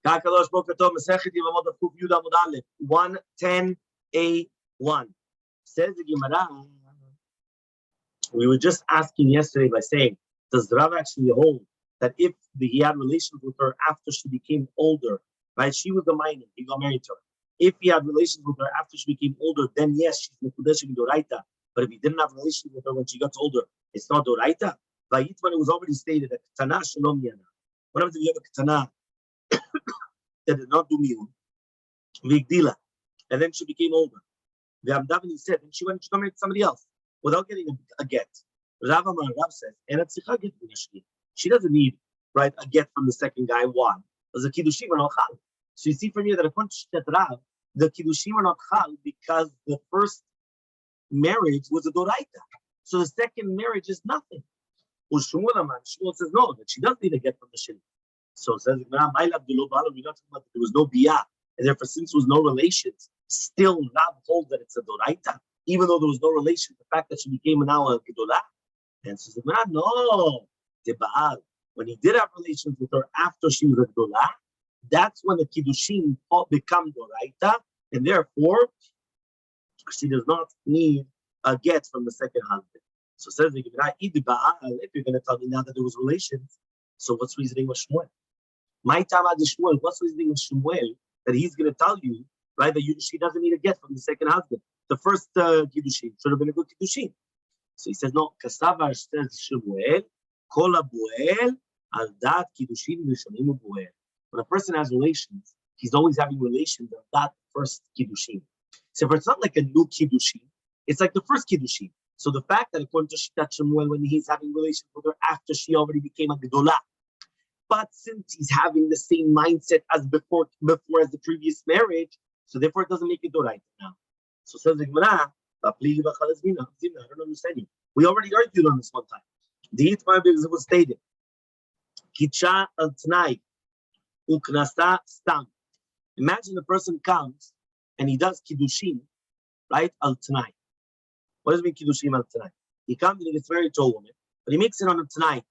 Kakalosh Bokato, Masechet Yevamot Daf, 110a1. Says the Gemara. We were just asking yesterday by saying, does Rav actually hold that if he had relations with her after she became older, right? She was a minor, he got married to her. If he had relations with her after she became older, then yes, she's Mekudeshim Doraita. But if he didn't have relations with her when she got older, it's not Doraita. Vayitman, it was already stated that Ketana Shalom Yana. What happens if you have a Ketana that did not do Miyun? Vigdila. And then she became older. V'amdav, he said, and she went to marry somebody else without getting a get. Rav says, and she doesn't need, right, a get from the second guy. Why? Because the Kiddushim are not chal. So you see from here that according to Rav, the Kiddushim are not chal because the first marriage was a doraita. So the second marriage is nothing. Shmuel says no, that she does need a get from the sheni. So it says, we're not talking about that there was no biyah, and therefore since there was no relations, still Rav holds that it's a doraita, even though there was no relation. The fact that she became now a gedolah, and so no, when he did have relations with her after she was a gedolah, that's when the kiddushim become doraita, and therefore she does not need a get from the second husband. So says the Gemara, if you're going to tell me now that there was relations, so what's reasoning with Shmuel? My Tama de Shmuel, what's reasoning with Shmuel that he's going to tell you, right, that she doesn't need a get from the second husband? The first kiddushim should have been a good kiddushim. So he says, no, Kasavar says Shmuel, Kol Abuel, Al Dat Kiddushim Rishonim Abuel. When a person has relations, he's always having relations of that first kiddushim. So it's not like a new kiddushim, it's like the first kiddushim. So the fact that according to Shitat Shmuel, when he's having relations with her after she already became a gedolah, but since he's having the same mindset as before as the previous marriage, so therefore it doesn't make it doraita now. So says the Gemara, I don't understand you. We already argued on this one time. The Itmar was stated, Kicha al Tnai, Uknasa Stam. Imagine a person comes and he does Kiddushim, right? Al Tnai. What does it mean Kiddushim al Tnai? He comes and he gets married to a woman, but he makes it on a Tnai,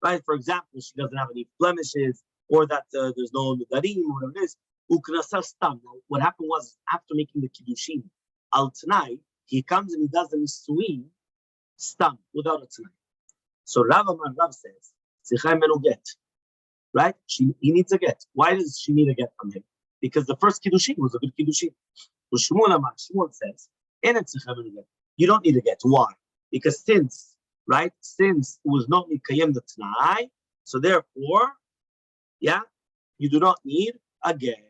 right? For example, she doesn't have any blemishes, or that there's no Nudarim, or whatever it is. Uknasa Stam. Now, what happened was, after making the Kiddushim al Tnai, he comes and he does the Nisuin Stam, without a Tnai. So Rav says, Sichai menu get. Right? He needs a get. Why does she need a get from him? Because the first Kiddushim was a good Kiddushim. Shmuel says, you don't need a get. Why? Because since it was not Mikayem the Tnai, so therefore, you do not need a get.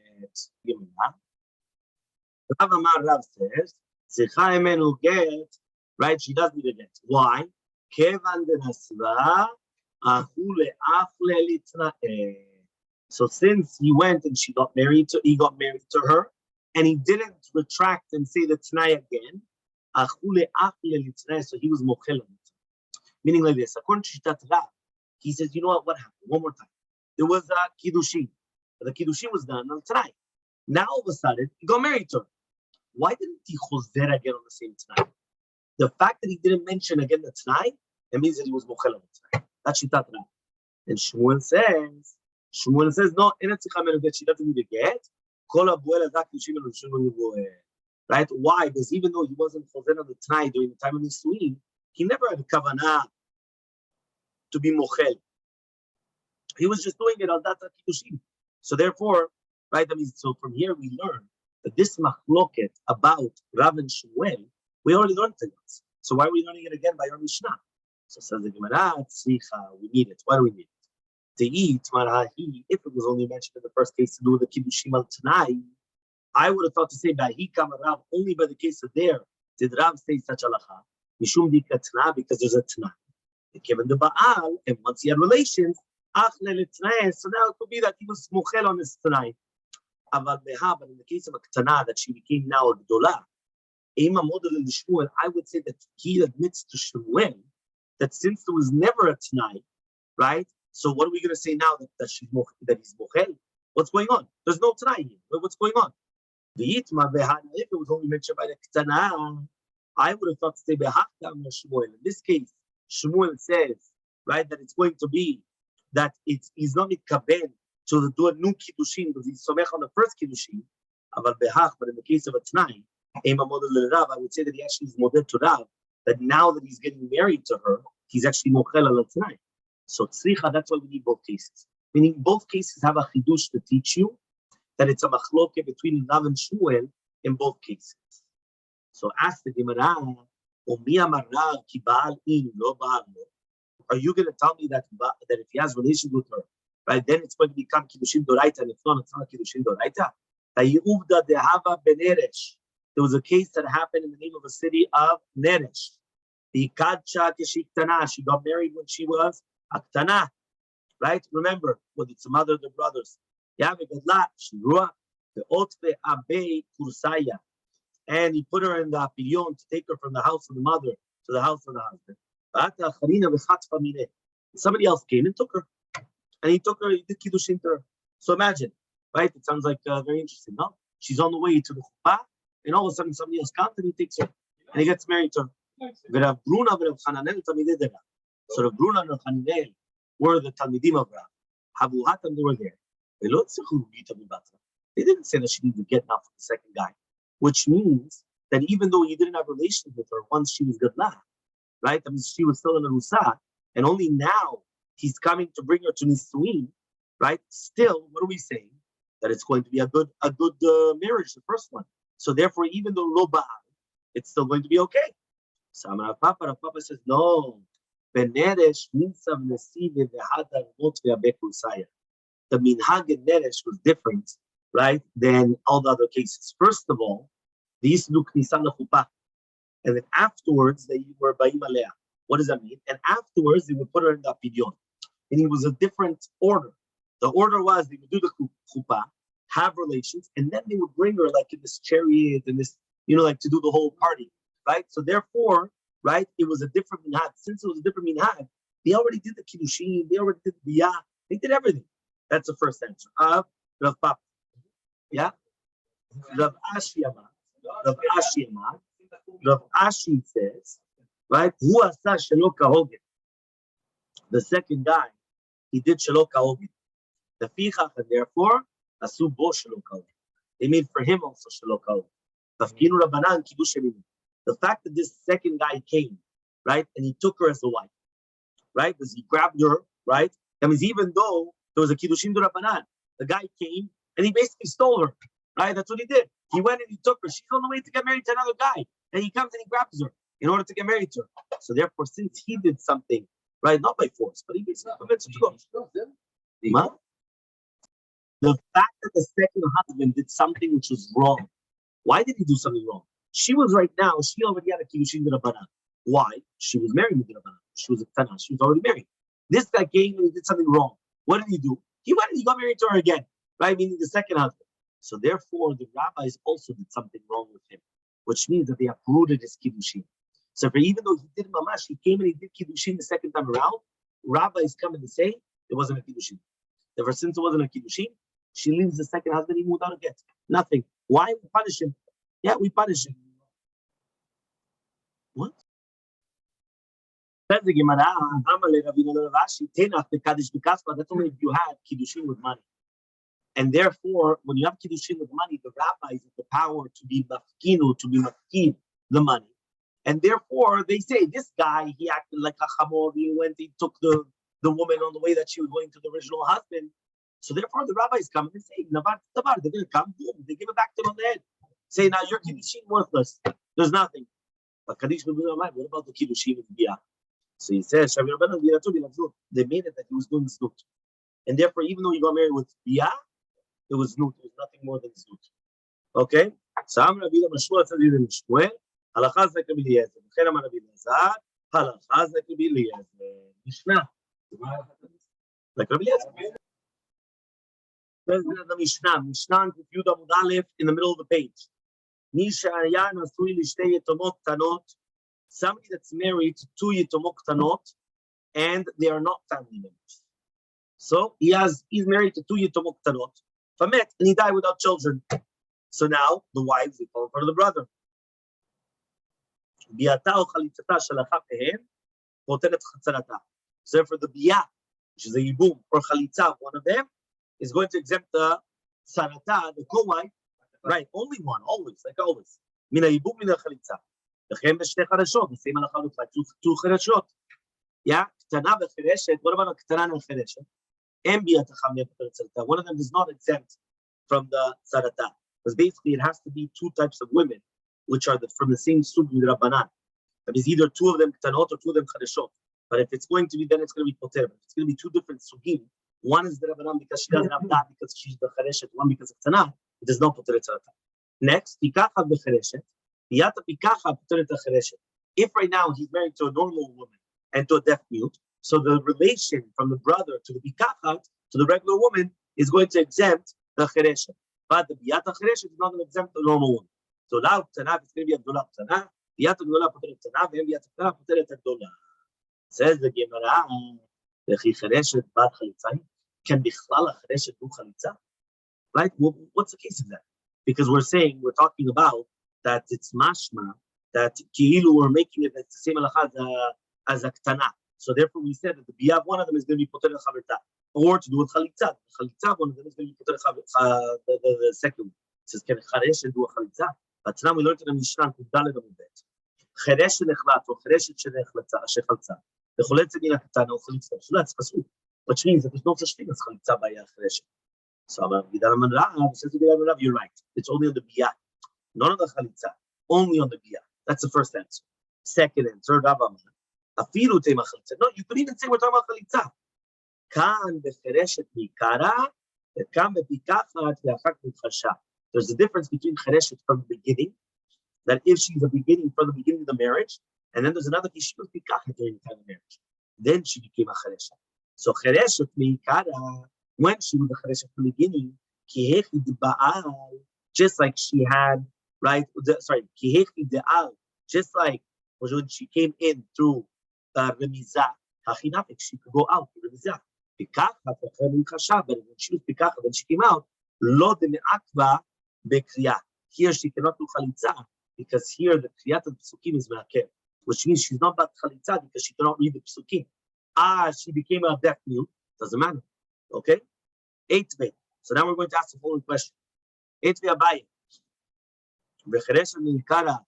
Rav says, Sichai menu get, right? She does need a get. Why? Kevan de Nasra. So since he went and he got married to her, and he didn't retract and say the Tnai again, so he was mochel. Meaning like this, according to Shitat Rav, he says, you know what happened? One more time. There was a Kiddushim. The Kiddushim was done on Tnai. Now all of a sudden, he got married to her. Why didn't he choser again on the same Tnai? The fact that he didn't mention again the Tnai, that means that he was mochel on the Tnai. That's Shitat Rav. And Shmuel says, no, she doesn't need to get. Right? Why? Because even though he wasn't choser on the Tnai during the time of the Nisuin, he never had a kavanah to be mochel. He was just doing it on that kiddushim. So therefore, right? I mean, so from here we learn that this machloket about Rav and Shmuel, we already learned it once. So why are we learning it again by our Mishnah? So says the Gemara, we need it. Why do we need it? To eat, if it was only mentioned in the first case to do the kiddushim al Tnai, I would have thought to say Bahi Kama Rav only by the case of there did Rav say such halacha. Mishum dika Tnai, because there's a Tnai. They came in the Baal, and once he had relations, so now it could be that he was mochel on his Tnai. But in the case of a Ktana, that she became now a Gdolah, I would say that he admits to Shmuel that since there was never a Tnai, right? So what are we going to say now that he's mochel? What's going on? There's no Tnai here. What's going on? If it was only mentioned by the Ktana, I would have thought to say Shmuel. In this case, Shmuel says, right, that it's going to be that he's not mikaben to do a new kiddushin because he's somech on the first kiddushin. But in the case of a tnai, I would say that he actually is model to Rav, that now that he's getting married to her, he's actually mochel al tnai. So tzricha, that's why we need both cases. Meaning both cases have a chidush to teach you that it's a machloke between Rav and Shmuel in both cases. So ask the Gemara, are you going to tell me that if he has relations with her, right, then it's going to become kiddushin doraita, and if not, it's not kiddushin doraita? There was a case that happened in the name of a city of Neresh. She got married when she was aktana, right? Remember, with its mother, the brothers. And he put her in the pirion to take her from the house of the mother to the house of the husband. Somebody else came and took her. And he took her, he did kiddushin to her. So imagine, right? It sounds like very interesting, no? She's on the way to the chuppah, and all of a sudden somebody else comes and he takes her. And he gets married to her. So Rav Bruna and Rav Hananel were the Talmidim of Rav. Havuhatam, they were there. They didn't say that she needed to get enough for the second guy, which means that even though he didn't have relations with her once she was gadlah, right? I mean, she was still in a rusa, and only now he's coming to bring her to Nisuin, right? Still, what are we saying? That it's going to be a good marriage, the first one. So therefore, even though lo ba'al, it's still going to be okay. So Rav Papa says, no. The minhag in Neresh was different, right, than all the other cases. First of all, these do knisan lechuppah, and then afterwards they were Elmaleh. What does that mean? And afterwards they would put her in the pidyon, and it was a different order. The order was they would do the chuppah, have relations, and then they would bring her like in this chariot and this, like to do the whole party, right? So therefore, right, it was a different minhag. Since it was a different minhag, they already did the kiddushin, they already did the biyah, they did everything. That's the first answer. Rav Papa. Yeah? Rav Ashi says, right, Hu asa shelo kahogin. The second guy, he did shelo kahogin. The fichach, and therefore, asu bo shelo kahogin. They made for him also shelo kahogin. Tafkinu Rabbanan kiddush eminu. The fact that this second guy came, right, and he took her as a wife, right, because he grabbed her, right, that means even though there was a kiddushin d'Rabbanan, the guy came and he basically stole her, right? That's what he did. He went and he took her. She's on the way to get married to another guy, and he comes and he grabs her in order to get married to her. So therefore, since he did something, right, not by force, but he basically convinced her to go. The fact that the second husband did something which was wrong. Why did he do something wrong? She was right now, she already had a kiddushin d'Rabbanan. Why? She was married with d'Rabbanan. She was a tana. She was already married. This guy came and he did something wrong. What did he do? He went and he got married to her again, right? Meaning the second husband. So therefore, the rabbis also did something wrong with him, which means that they uprooted his kiddushin. So for even though he did mamash, he came and he did kiddushin the second time around, rabbis come and say it wasn't a kiddushin. Therefore, since it wasn't a kiddushin, she leaves the second husband even without a get. Nothing. Why? We punish him. Yeah, we punish him. What? Says the Gemara, that's only if you had kiddushin with money. And therefore, when you have kiddushin with money, the rabbis have the power to be mafkinu, to be mafkin the money. And therefore, they say, this guy, he acted like a chamor, he went, he took the woman on the way that she was going to the original husband. So therefore, the rabbis come and say, they're going to come, boom, they give it back to him on the head. Say, now your kiddushin worthless. There's nothing. But Kaddish, what about the kiddushin with biyah? So he says, they made it that he was doing znut. And therefore, even though he got married with biyah, it was znut. It was nothing more than znut. Okay? So I'm Rabbi Mashua says in Shmuel, halachas like Rabbi Eliezer. V'chen amar Rabbi Elazar, halachas like Rabbi Eliezer. Mishnah. Like Rabbi Eliezer. Says the Mishnah. Mishnah in Kuf Yud Amud Aleph in the middle of the page. Somebody that's married to two yitomot ktanot, and they are not family members. So he's married to two yitomot ktanot, and he died without children. So now the wives, they fall in front of the brother. So for the biyah, which is a yibum or chalitza, one of them, is going to exempt the sarata, the co-wife, right? Only one, always, like always. Mina yibum mina chalitza. Lechem b'shtei charashot. The same halacha looks like two charashot. Yeah, ktana v'chereshet. What about a ktana and chereshet? One of them is not exempt from the sarata, because basically it has to be two types of women, which are from the same sug with Rabbanan. That is either two of them ktanot or two of them chareshot. But if it's going to be, then it's going to be poter. But it's going to be two different sugim. One is the Rabbanan because she doesn't have that because she's the chereshet. One because of ktana, it does not poter sarata. Next, pikacha v'chereshet. Yata pikacha poter chereshet. If right now he's married to a normal woman and to a deaf mute, so the relation from the brother to the pikachat, to the regular woman, is going to exempt the chereshet. But the biyata chereshet is not going to exempt the normal woman. So now, ktana, it's going to be a gdola ktana. Biyata gdola poter ktana, and biyata ktana poter gdola. Says the Gemara, "Vechi chereshet bat chalitza." Can bichlal chereshet do chalitza? Right? Well, what's the case of that? Because we're talking about that it's mashma, that ki'ilu we're making it it's the same halacha as a ktana. So therefore, we said that the biyav, one of them is going to be poter chaverta, or to do with chalitza. Chalitza, one of them is going to be poter the second one. It says, can chereshet do a chalitza? But now we learned in the Mishnah, Kudale Amubet. Chereshet nechlat or chereshet shechalza. The choletze mina katana or chalitza. So that's pasul, which means that there's no such thing as chalitza by a chereshet. So Gidan Rav says to Gidan Rav, you're right. It's only on the biyah, not on the chalitza. Only on the biyah. That's the first answer. Second and third Rav Amar. Afilu tema chalitza. No, you could even say we're talking about chalitza. Kan bechereshet mikara, kan bepikachat ve'achak mitchasha. There's a difference between chereshet from the beginning, that if she's from the beginning of the marriage, and then there's another case she was pikachat during the time of marriage, then she became a chereshet. So chereshet mikara, when she was a chereshet from the beginning, kihechi de'baal, just like she had, right? Kihechi de'al, just like when she came in through remizah, hachinafik, she could go out through remizah. Pikachat, but when she was pikachat, when she came out, lo de'me'akva bekriyah. Here she cannot do chalitza because here the kriyat of psukim is me'akev, which means she's not about chalitza because she cannot read the psukim. She became a deaf mute. Doesn't matter. Okay. 8b. So now we're going to ask the following question. 8b Abaye. V'chereshet mi'ikara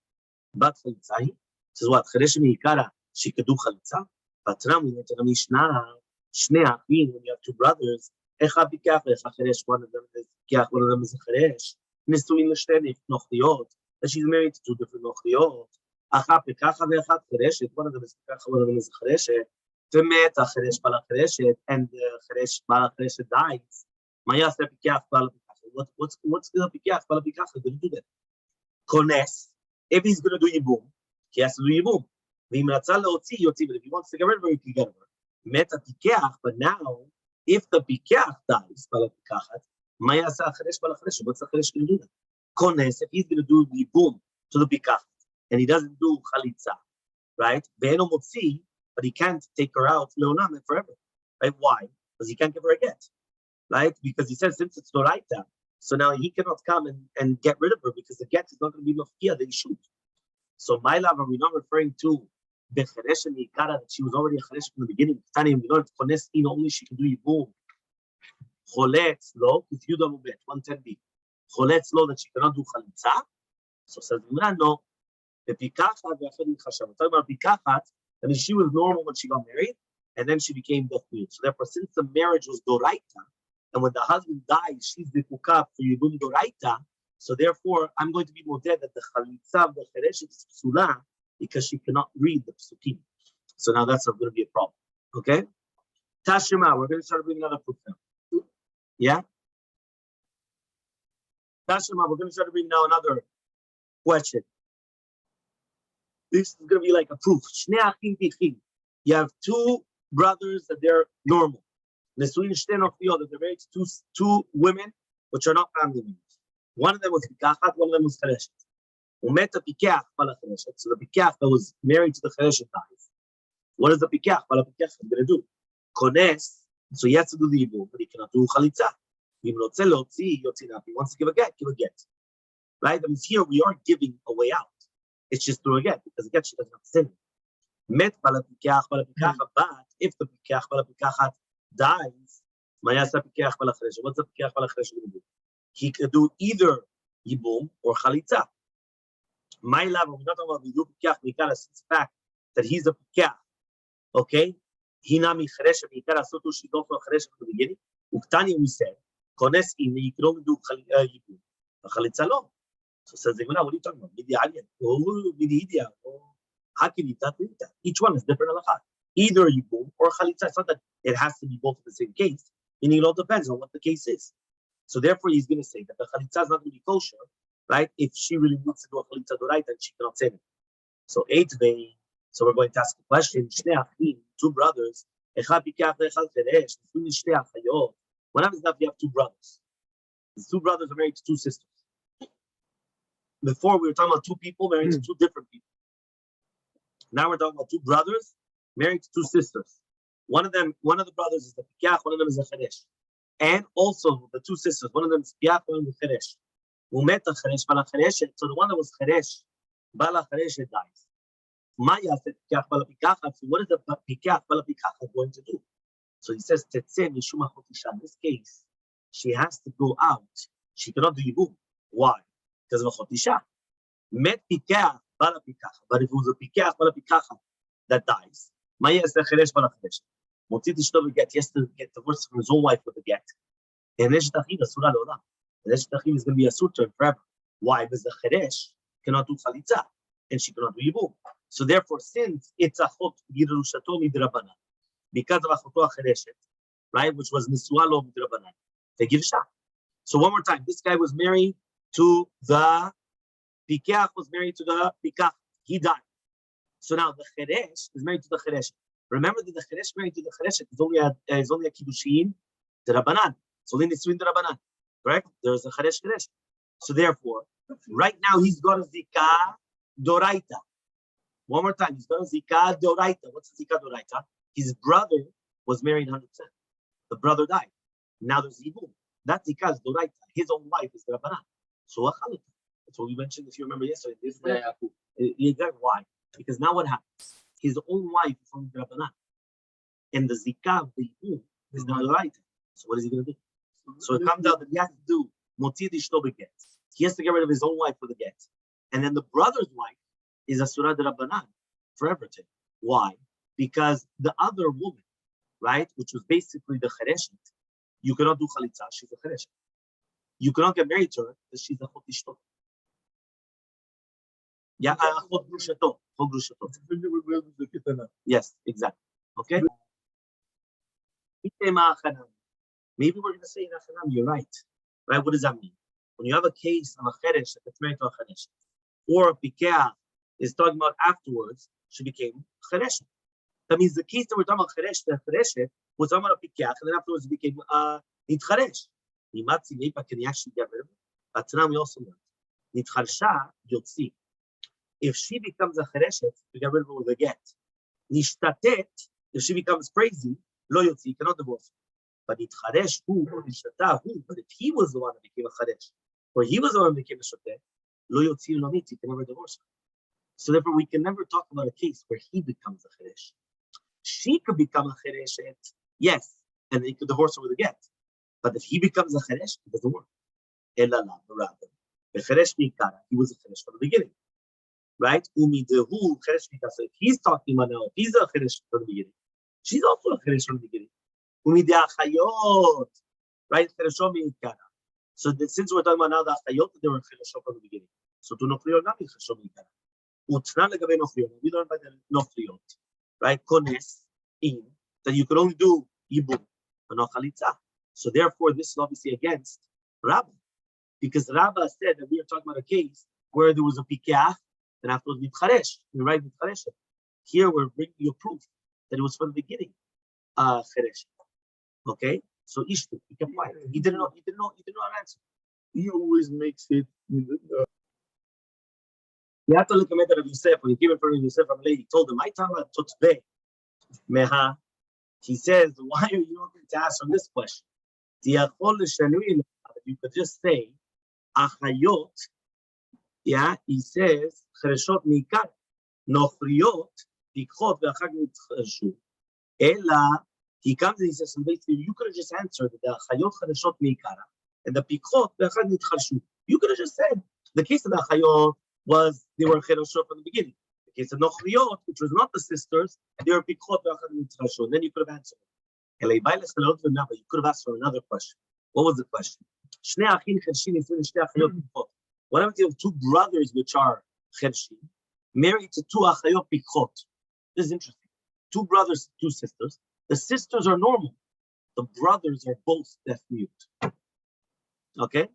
bat chalitza. This is what chereshet mi'ikara. She could do chalitza. But now we went to the Mishnah. Shnei achim, when you have two brothers, echad pikach ve'echad cheresh. One of them is pikach, one of them is a cheresh. Nisuin l'shtei nochliot. That she's married to two different nochliot. Achad pikach ve'echad chereshet. One of them is pikach, one of them is a chereshet. V'met ha-cheresh bala chereshet, and the cheresh bala chereshet dies. Mayas pikach bala pikach. What's the pikach bala pikach going to do that? Kones. If he's going to do yibum, he has to do yibum. V'im ratzal le'otzi yotzi. But if he wants to get rid of her, he can get rid of her. Meta pikach, but now, if the pikach dies, what's the cheresh going to do that? Kones, if he's going to do the boom to the pikach, and he doesn't do chalitza, right? Ve'eno motzi, but he can't take her out leonam and forever, right? Why? Because he can't give her a get, right? Because he says since it's doraita, so now he cannot come and get rid of her because the get is not going to be mafkia that he shoot. So my love, are we not referring to the chereshet mi'ikara, that she was already a chereshet from the beginning? Tani, we learned kones in only she can do yibum. Choletz lo, with Yudah Mubet, 110b. Choletz lo, that she cannot do chalitza. So says the no. The pikachat ve'achad mitchasha. We're talking about pikachat. I mean, she was normal when she got married, and then she became deaf mute. So therefore, since the marriage was doraita, and when the husband dies, she's bepukah for yibum doraita. So therefore, I'm going to be modeh that the chalitza of the chereshet is psula, because she cannot read the psukim. So now that's going to be a problem. Okay? Tashima, we're going to start bringing another proof now. Yeah? Tashima, we're going to start bringing now another question. This is going to be like a proof. You have two brothers that they're normal. That they're married to two women which are not family members. One of them was pikachat, one of them was chereshet. Umeta pikach bala chereshet. So the pikach that was married to the chereshet dies. What is the pikach bala pikach going to do? Kones. So he has to do the yibum, but he cannot do chalitza. If he wants to give a get, give a get. Right? That means here we are giving a way out. It's just through a get, because a get she doesn't have to say it. Met bala pikach, but if the pikach bala pikachat dies, What's the Pikeach Balacheresh going to do? He could do either Yibum or Chalitza. My love, we're not talking about the Pikeach Mikara, since the fact that he's a Pikeach. Okay? Hinami Cheresh Mikara Sotu, she don't know Cheresh from the beginning. Uktani, we said, Kones in, you can only do Yibum. Chalitza lo. So says the Gemara, what are you talking about? Midi Alien. Oh, Midi Idia. Oh, Hakilita. Each one is different halakha. Either Yibum or Chalitza. It's not that it has to be both in the same case. Meaning it all depends on what the case is. So therefore, he's going to say that the Chalitza is not going to be kosher, right? If she really needs to do a Chalitza Doraita, then she cannot say it. So so we're going to ask a question. Two brothers. What happens if you have two brothers? The two brothers are married to two sisters. Before we were talking about two people married to two different people. Now we're talking about two brothers married to two sisters. One of the brothers is the Pikeach, one of them is the Cheresh. And also the two sisters, one of them is Pikeach, one of them is Cheresh. So the one that was Cheresh, Bala Cheresh dies. Maya said Pikeach Bala Pikeach. So what is the Pikeach Bala Pikeach going to do? So he says, Tetzeh Mishuma Chotisha. In this case, she has to go out. She cannot do Yibum. Why? Because of a Chotisha. Met Pikeach Bala Pikeach. But if it was a Pikeach Bala Pikeach that dies, Maya is the Cheresh Bala Cheresh. Motzit Ishto beget. He has to get divorced from his own wife with a get. And Eshet Achiv Asura Leolam. And Eshet Achiv is going to be a sutra forever. Why? Because the Cheresh cannot do Chalitza. And she cannot do Yibum. So therefore, since it's a Chot Girushato Midrabanan, because of Achoto Chereshet, right, which was Nisua Lo Midrabanan, they give a shot. So one more time, this guy was married to the Pikeach, was married to the Pikeach. He died. So now the Cheresh is married to the Chereshet. Remember that the Cheresh married to the Chereshet is only a Kiddushin to Rabbanan. So then it's in the Rabbanan, correct? There's a Cheresh. So therefore, right now he's got a Zikah Doraita. One more time, he's got a Zikah Doraita. What's a Zikah Doraita? His brother was married 100%. The brother died. Now there's Yibum. That Zikah is Doraita. His own wife is the Rabbanan. So a Chalita. That's what we mentioned, if you remember yesterday. You got why? Because now what happens? His own wife is from the Rabbanan. And the Zikah of the Yibum is the Doraita. So what is he going to do? So it comes out that he has to do Motzid Ishto beget. He has to get rid of his own wife with a get. And then the brother's wife is a Surah de Rabbanan for everything. Why? Because the other woman, right, which was basically the Chereshet, you cannot do Chalitza, she's a Chereshet. You cannot get married to her because she's a Chot Ishto. Yeah, Chot Grushato. Yes, exactly. Okay? Maybe we're going to say in Achanam, you're right. Right? What does that mean? When you have a case of a Cheresh that's married to a Cheresh, or a Pikeach is talking about afterwards, she became Cheresh. That means the case that we're talking about Cheresh, the Cheresh, was talking about a Pikeach, and then afterwards it became Nitcharesh. Nimatzi Neipa, can you actually get rid of it? But now we also learned. Nitcharsha, Yotzi. If she becomes a Chereshet, you get rid of her with a get. Nishtatet, if she becomes crazy, Lo Yotzi, cannot divorce her. But Nitcharesh, who, or Nishtata, who, but if he was the one that became a Cheresh, or he was the one that became a Shotet, Lo Yotzi, Lo Nitzi, can never divorce her. So therefore, we can never talk about a case where he becomes a Cheresh. She could become a Chereshet, yes, and he could divorce her with a get. But if he becomes a Cheresh, it doesn't work. Elmaleh, rather. The Cheresh Mikara, he was a Cheresh from the beginning. Right? Umi dehu Cheresh Mikara. So if he's talking about now, if he's a Cheresh from the beginning, she's also a Cheresh from the beginning. Umi de Achayot, right? Cheresh Mikara. So since we're talking about now the Achayot, they were Cheresh from the beginning. So to Nofriot, not Cheresh Mikara. Utna legabe Nofriot. We learned by the Nofriot. Right? Kones, in, that you can only do Yibum, but not Chalitza. So therefore, this is obviously against Rabbi. Because Rabbi said that we are talking about a case where there was a Pikeach, and afterwards Mitcharesh. You're right, Mitcharesh. Here we're bringing you proof that it was from the beginning, Cheresh. Okay? So Ishtu, he kept quiet. He didn't know an answer. He always makes it. You have to look at Rabbi Yosef. When he came in front of Yosef, he told him, I tell him, Meha. He says, why are you not going to ask from this question? You could just say, Achayot, yeah, he says, Chereshot Mikar, Nofriot, Pichot, Ve'achag Nitchashu. Ela, He comes and he says, so basically, you could have just answered the Chayot Chadashot Meikara and the Pikhot Be'achad Nitchalshu. You could have just said the case of the Chayot was they were Chadashot from the beginning. The case of Nochriot, which was not the sisters, they were Pikhot Be'achad Nitchalshu. And then you could have answered. But you could have asked for another question. What was the question? What if you have two brothers which are Chershin, married to two Achayot Pikhot? This is interesting. Two brothers, two sisters. The sisters are normal. The brothers are both deaf mute. Okay?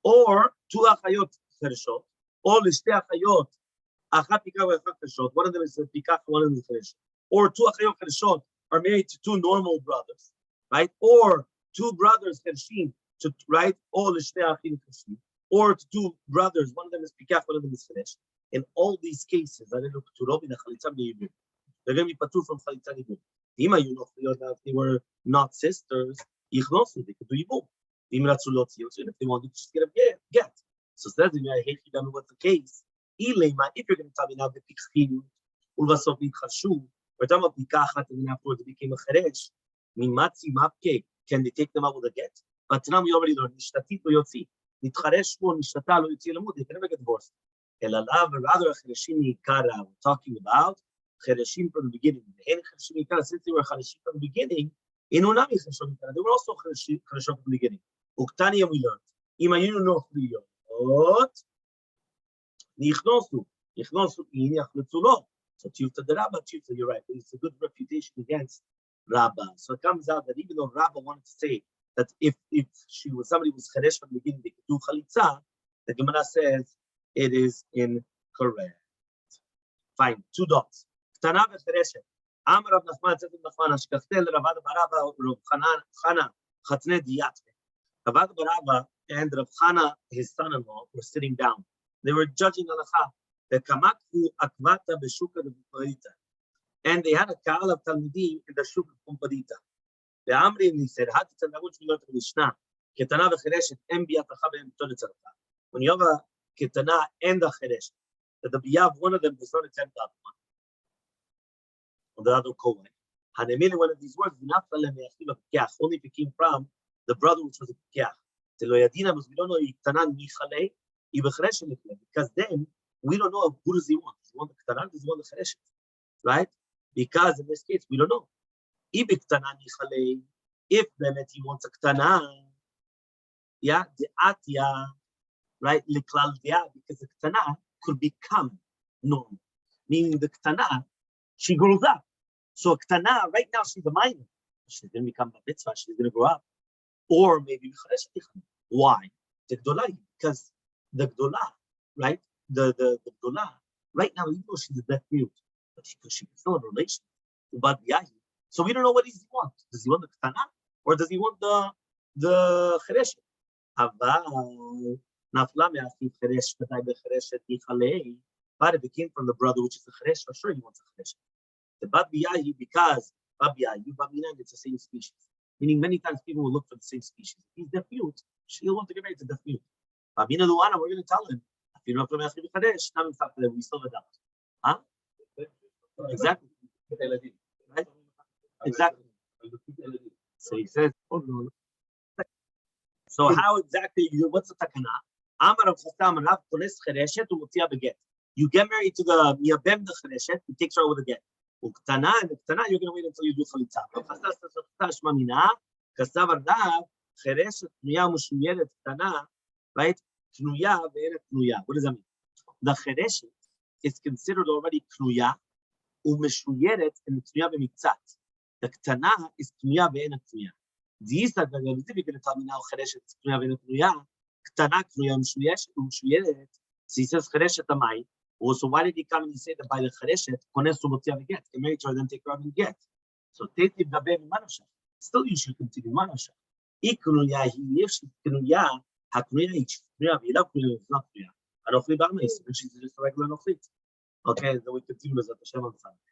Or two Achayot Chershot, or Lishte Achayot, Achat Pikach Achat Chershot. One of them is Pikach, one of them is Chershot. Or two Achayot Chershot are married to two normal brothers, right? Or two brothers Chershin, right? Or Lishte Achim Chershin. Or to two brothers, one of them is Pikach, one of them is Cheresh. In all these cases, they're going to be patur from Chalitza Nibur. If they were not sisters, they could do Yibum. If they wanted to just get a get. So says what's the case? If you're going to tell me now the Pikhim, Ulvasov Nitchashu, we're talking about Pikachat and then afterwards it became a Cheresh. Mimatzi Mapke, can they take them out with a get? But now we already learned Nishtatit lo Yotzi. Nitcharesh mo Nishtata lo Yotzi Lamud, they can never get divorced. Elalav, rather a Chereshim Mikara, we're talking about Chereshim from the beginning. Since they were Chereshim from the beginning, they were also Chereshim from the beginning. Uktani, we learned. Imayinu no Chliyot, Nichnosu, In Yachletzu lo. So Tifta the Rabba, Tifta, you're right. It's a good reputation against Rabba. So it comes out that even though Rabba wanted to say that if somebody was Cheresh from the beginning, they could do Chalitza, the Gemara says it is incorrect. Fine, two dots. Ktana v'chereshet. Amar Rav Nachman said to Nachman, Ashkachtel Ravad Baraba Rav Chana Chatne Diyatve. Ravad Baraba and Rav Chana, his son-in-law, were sitting down. They were judging halacha. The kamakhu akvata b'shuka d'Pumpadita, and they had a ka'al of talmidim in the shuk of Pumpadita. The Amri, and he said, "How to tell that which we learned in Mishnah? Ketana v'chereshet em biyatacha be'em tonetzarcha." When you have a ketana and a chereshet, that the biyav, one of them does not attempt that one, or the other kohen. Hanemili, one of these words, only if it came from the brother which was a pikeach. Because then we don't know who does he want. Does he want the ketana? Does he want the chereshet? Right? Because in this case we don't know. If Bemet he wants a ketana, yeah, the atya, right? Liklal dia, because the ketana could become normal. Meaning the ketana, she grows up. So ketana, right now she's a minor. She's going to become a mitzvah. She's going to grow up. Or maybe why? The gdolah, because the gdolah, right? The gdolah, right now, even though she's a deaf mute, but she can still have a relation. So we don't know what does he want. Does he want the ketana or does he want the chereshet? But if it came from the brother, which is the cheresh, for sure he wants a chereshet. The babiyahi, because babiyahi, it's the same species. Meaning many times people will look for the same species. If he's deaf mute, he'll want to get married to deaf mute. Babina Luana, we're going to tell him. If you don't have to cheresh, we still adopt. Huh? Exactly. Right? Exactly. So he says, so how exactly, what's the takana? You get married to the miyabem the chereshet, he takes her over the get. And the ktana, you're going to wait until you do chalitza. Right? What does that mean? The chereshet is considered already knuya, umeshuyeret and knuya b'mitzat. The ktana is knuya ve'en knuya. These are the if you're going to tell me now chereshet is knuya ve'en knuya, ktana knuya umeshuyeret. So he says chereshet amai. So why did he come and say that by the chereshet kones to motzia v'get? Get married to her, then take her out and get. So tetiv daber manasha. Still, you should continue manasha. Iknuya he if she's knuya, haknuya ich knuya v'ila knuya is not knuya. Anochli b'amais, and she's just a regular anochlit. Okay, then we continue with Hashem on Sunday.